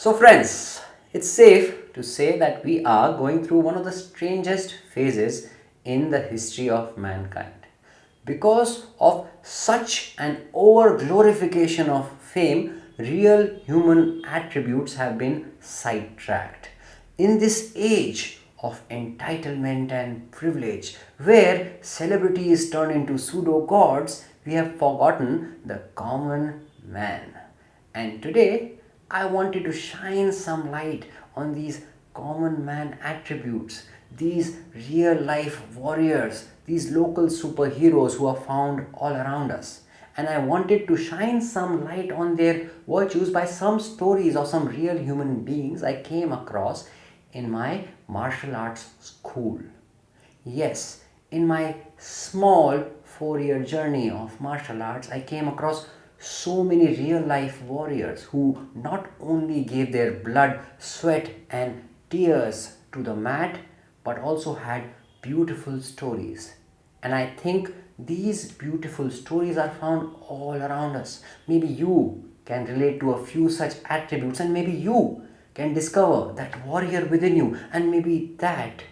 So friends, it's safe to say that we are going through one of the strangest phases in the history of mankind. Because of such an over glorification of fame, real human attributes have been sidetracked. In this age of entitlement and privilege, where celebrities turn into pseudo gods, we have forgotten the common man. And today, I wanted to shine some light on these common man attributes, these real life warriors, these local superheroes who are found all around us. And I wanted to shine some light on their virtues by some stories of some real human beings I came across in my martial arts school. Yes, in my small 4-year journey of martial arts, I came across so many real life warriors who not only gave their blood, sweat, and tears to the mat but also had beautiful stories. And I think these beautiful stories are found all around us. Maybe you can relate to a few such attributes, and maybe you can discover that warrior within you, and maybe that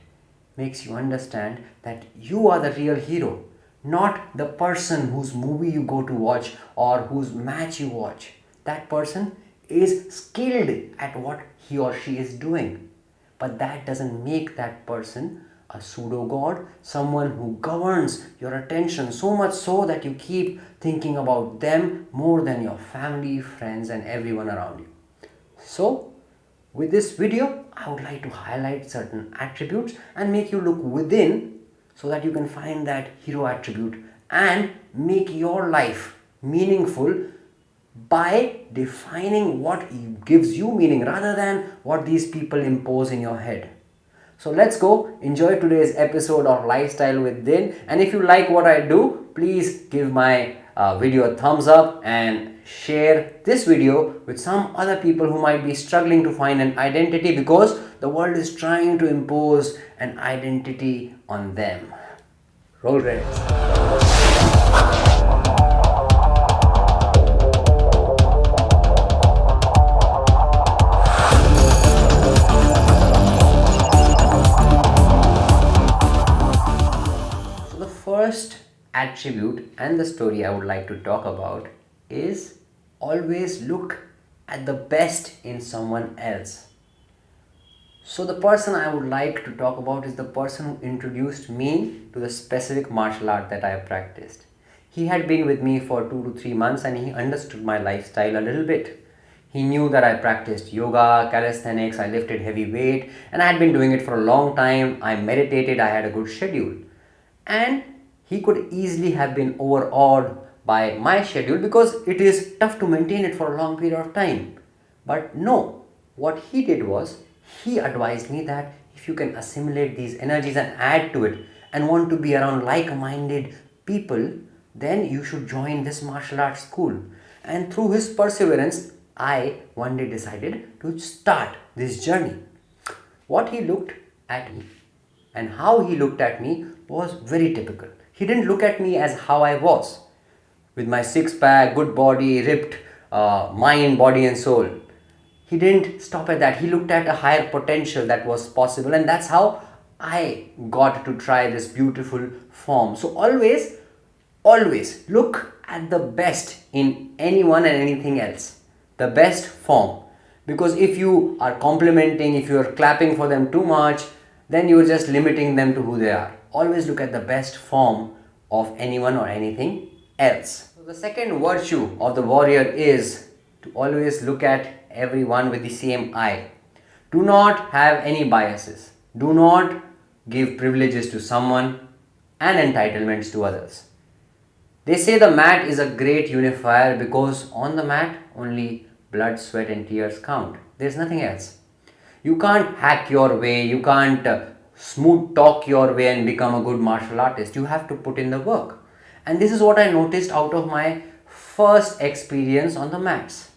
makes you understand that you are the real hero, not the person whose movie you go to watch or whose match you watch. That person is skilled at what he or she is doing, but that doesn't make that person a pseudo god, someone who governs your attention so much so that you keep thinking about them more than your family, friends, and everyone around you. So, with this video, I would like to highlight certain attributes and make you look within so that you can find that hero attribute and make your life meaningful by defining what gives you meaning rather than what these people impose in your head. So let's go enjoy today's episode of Lifestyle with Din, and if you like what I do, please give my video a thumbs up and share this video with some other people who might be struggling to find an identity, because the world is trying to impose an identity on them. Roll credits. So the first attribute and the story I would like to talk about is always look at the best in someone else. So the person I would like to talk about is the person who introduced me to the specific martial art that I have practiced. He had been with me for 2 to 3 months and he understood my lifestyle a little bit. He knew that I practiced yoga, calisthenics, I lifted heavy weight, and I had been doing it for a long time. I meditated, I had a good schedule. And he could easily have been overawed by my schedule because it is tough to maintain it for a long period of time. But no, what he did was he advised me that if you can assimilate these energies and add to it and want to be around like-minded people, then you should join this martial arts school. And through his perseverance, I one day decided to start this journey. What he looked at me and how he looked at me was very typical. He didn't look at me as how I was, with my six-pack, good body, ripped mind, body and soul. He didn't stop at that. He looked at a higher potential that was possible, and that's how I got to try this beautiful form. So always look at the best in anyone and anything else, the best form. Because if you are complimenting, if you are clapping for them too much, then you are just limiting them to who they are. Always look at the best form of anyone or anything else. So the second virtue of the warrior is to always look at everyone with the same eye. Do not have any biases. Do not give privileges to someone and entitlements to others. They say the mat is a great unifier because on the mat only blood, sweat and tears count. There's nothing else. You can't hack your way, you can't smooth talk your way and become a good martial artist. You have to put in the work. And this is what I noticed out of my first experience on the mats.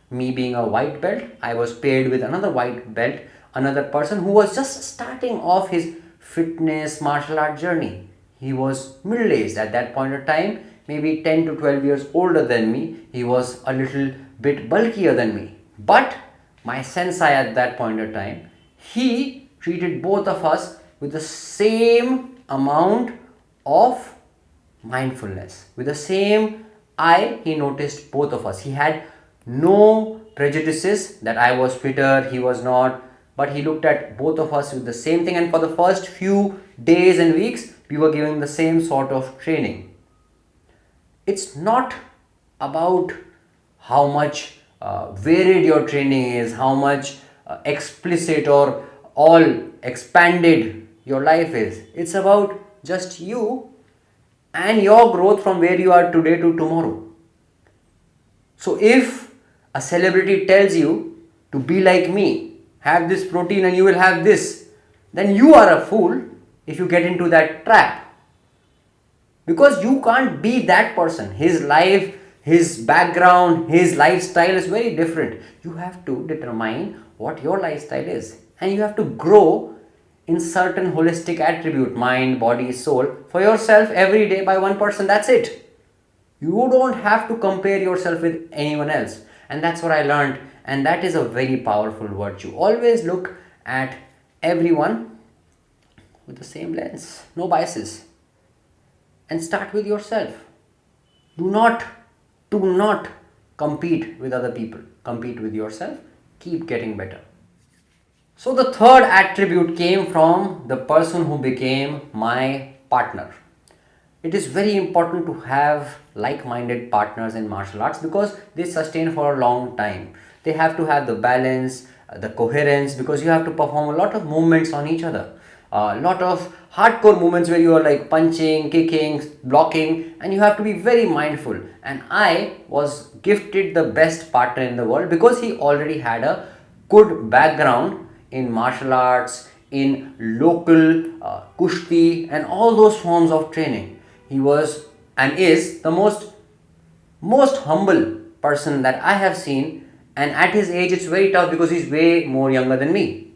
Me being a white belt, I was paired with another white belt, another person who was just starting off his fitness martial art journey. He was middle-aged at that point of time, maybe 10 to 12 years older than me. He was a little bit bulkier than me. But my sensei at that point of time, he treated both of us with the same amount of mindfulness. With the same eye, he noticed both of us. He had no prejudices that I was fitter, he was not, but he looked at both of us with the same thing. And for the first few days and weeks, we were giving the same sort of training. It's not about how much varied your training is, how much explicit or all expanded your life is. It's about just you and your growth from where you are today to tomorrow. So if a celebrity tells you to be like me, have this protein and you will have this, then you are a fool if you get into that trap. Because you can't be that person. His life, his background, his lifestyle is very different. You have to determine what your lifestyle is, and you have to grow in certain holistic attribute, mind, body, soul, for yourself every day by 1%. That's it. You don't have to compare yourself with anyone else. And that's what I learned, and that is a very powerful virtue. Always look at everyone with the same lens, no biases, and start with yourself. Do not compete with other people. Compete with yourself. Keep getting better. So the third attribute came from the person who became my partner. It is very important to have like-minded partners in martial arts because they sustain for a long time. They have to have the balance, the coherence, because you have to perform a lot of movements on each other. A lot of hardcore movements where you are like punching, kicking, blocking, and you have to be very mindful. And I was gifted the best partner in the world because he already had a good background in martial arts, in local kushti, and all those forms of training. He was and is the most humble person that I have seen, and at his age it's very tough because he's way more younger than me.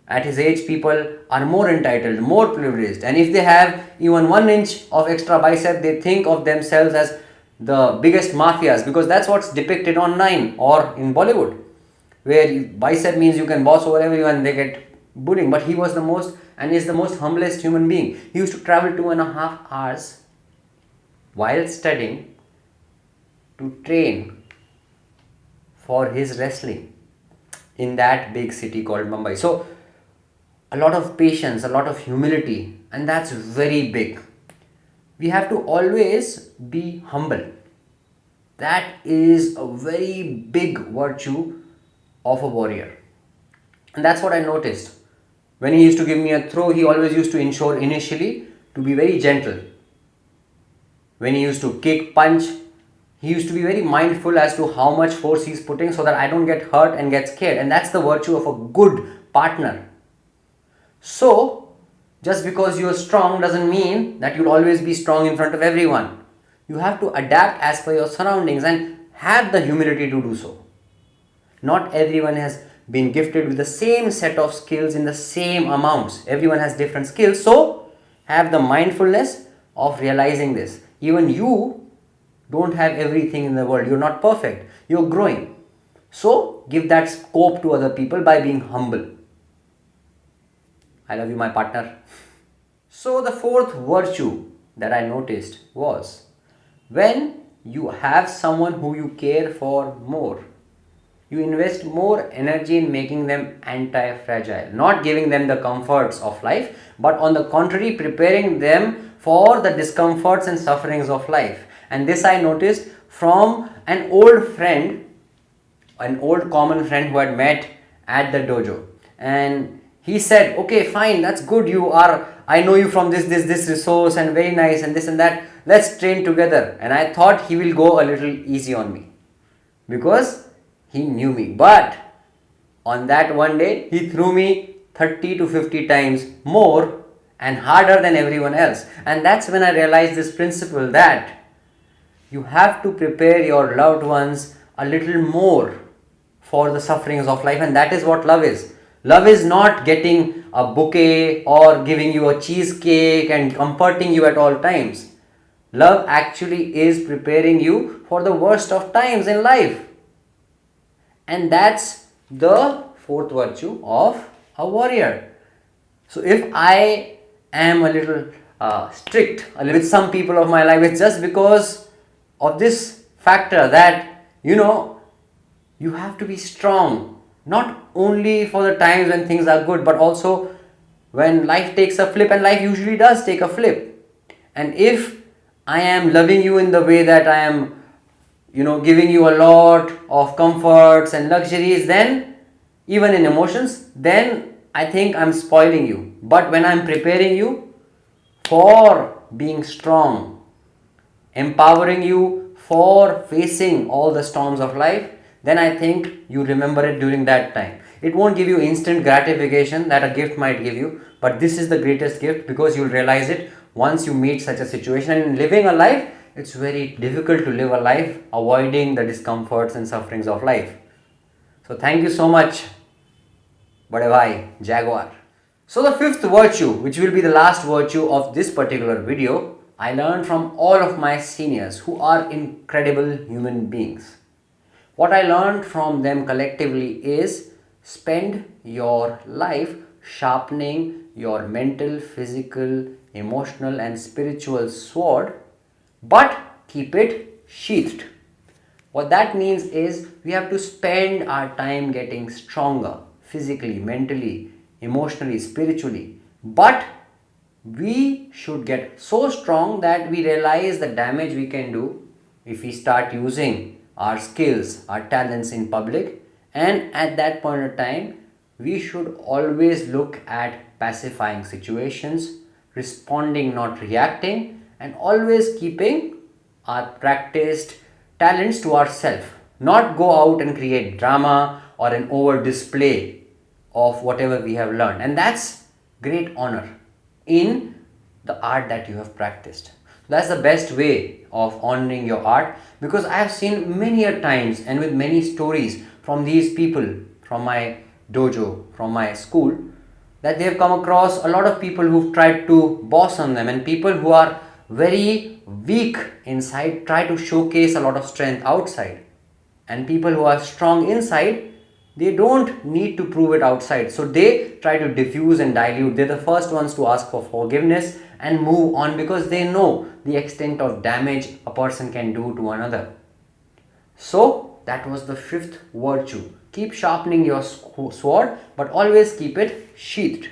At his age, people are more entitled, more privileged, and if they have even 1 inch of extra bicep, they think of themselves as the biggest mafias, because that's what's depicted online or in Bollywood, where bicep means you can boss over everyone and they get bullying. But he was the most and is the most humblest human being. He used to travel 2.5 hours while studying to train for his wrestling in that big city called Mumbai. So a lot of patience, a lot of humility, and that's very big. We have to always be humble. That is a very big virtue of a warrior. And that's what I noticed. When he used to give me a throw, he always used to ensure initially to be very gentle. When he used to kick, punch, he used to be very mindful as to how much force he's putting so that I don't get hurt and get scared. And that's the virtue of a good partner. So, just because you're strong doesn't mean that you'll always be strong in front of everyone. You have to adapt as per your surroundings and have the humility to do so. Not everyone has been gifted with the same set of skills in the same amounts. Everyone has different skills. So, have the mindfulness of realizing this. Even you don't have everything in the world. You're not perfect. You're growing. So, give that scope to other people by being humble. I love you, my partner. So the fourth virtue that I noticed was when you have someone who you care for more, you invest more energy in making them anti-fragile, not giving them the comforts of life, but on the contrary, preparing them for the discomforts and sufferings of life. And this I noticed from an old friend, an old common friend who had met at the dojo. And he said, okay, fine, that's good. I know you from this resource and very nice and this and that. Let's train together. And I thought he will go a little easy on me because he knew me. But on that one day, he threw me 30 to 50 times more and harder than everyone else. And that's when I realized this principle that you have to prepare your loved ones a little more for the sufferings of life. And that is what love is. Love is not getting a bouquet or giving you a cheesecake and comforting you at all times. Love actually is preparing you for the worst of times in life. And that's the fourth virtue of a warrior. So if I am a little strict with some people of my life, it's just because of this factor that you have to be strong, not only for the times when things are good, but also when life takes a flip, and life usually does take a flip. And if I am loving you in the way that I am, giving you a lot of comforts and luxuries, then even in emotions, then I think I'm spoiling you. But when I'm preparing you for being strong, empowering you for facing all the storms of life, then I think you remember it during that time. It won't give you instant gratification that a gift might give you, but this is the greatest gift because you'll realize it once you meet such a situation. And in living a life, it's very difficult to live a life avoiding the discomforts and sufferings of life. So thank you so much. Bye bye, Jaguar. So the fifth virtue, which will be the last virtue of this particular video, I learned from all of my seniors who are incredible human beings. What I learned from them collectively is spend your life sharpening your mental, physical, emotional and spiritual sword, but keep it sheathed. What that means is we have to spend our time getting stronger physically, mentally, emotionally, spiritually, but we should get so strong that we realize the damage we can do if we start using our skills, our talents in public. And at that point of time, we should always look at pacifying situations, responding, not reacting, and always keeping our practiced talents to ourselves, not go out and create drama or an over display of whatever we have learned. And that's great honor in the art that you have practiced. That's the best way of honoring your art, because I have seen many a times and with many stories from these people from my dojo, from my school, that they have come across a lot of people who've tried to boss on them, and people who are very weak inside try to showcase a lot of strength outside, and people who are strong inside, they don't need to prove it outside, so they try to diffuse and dilute. They're the first ones to ask for forgiveness and move on, because they know the extent of damage a person can do to another. So that was the fifth virtue. Keep sharpening your sword, but always keep it sheathed.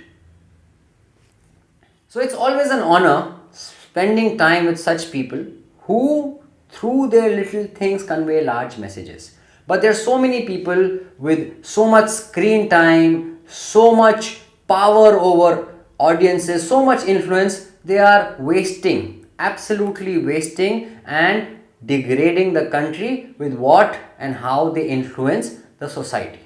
So it's always an honor spending time with such people who through their little things convey large messages. But there are so many people with so much screen time, so much power over audiences, so much influence, they are wasting, absolutely wasting and degrading the country with what and how they influence the society.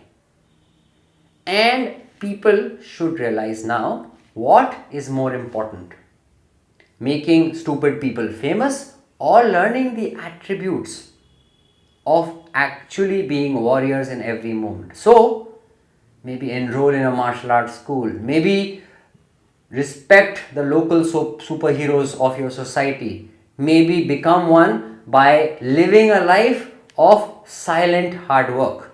And people should realize now what is more important: making stupid people famous or learning the attributes of actually being warriors in every moment. So maybe enroll in a martial arts school, maybe respect the local superheroes of your society, maybe become one by living a life of silent hard work.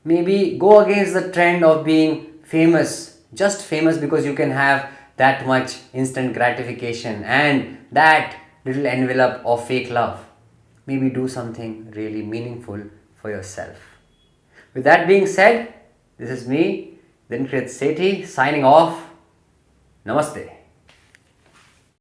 Maybe go against the trend of being famous, just famous because you can have that much instant gratification and that little envelope of fake love. Maybe do something really meaningful for yourself. With that being said, this is me, Dinkrit Sethi, signing off. Namaste.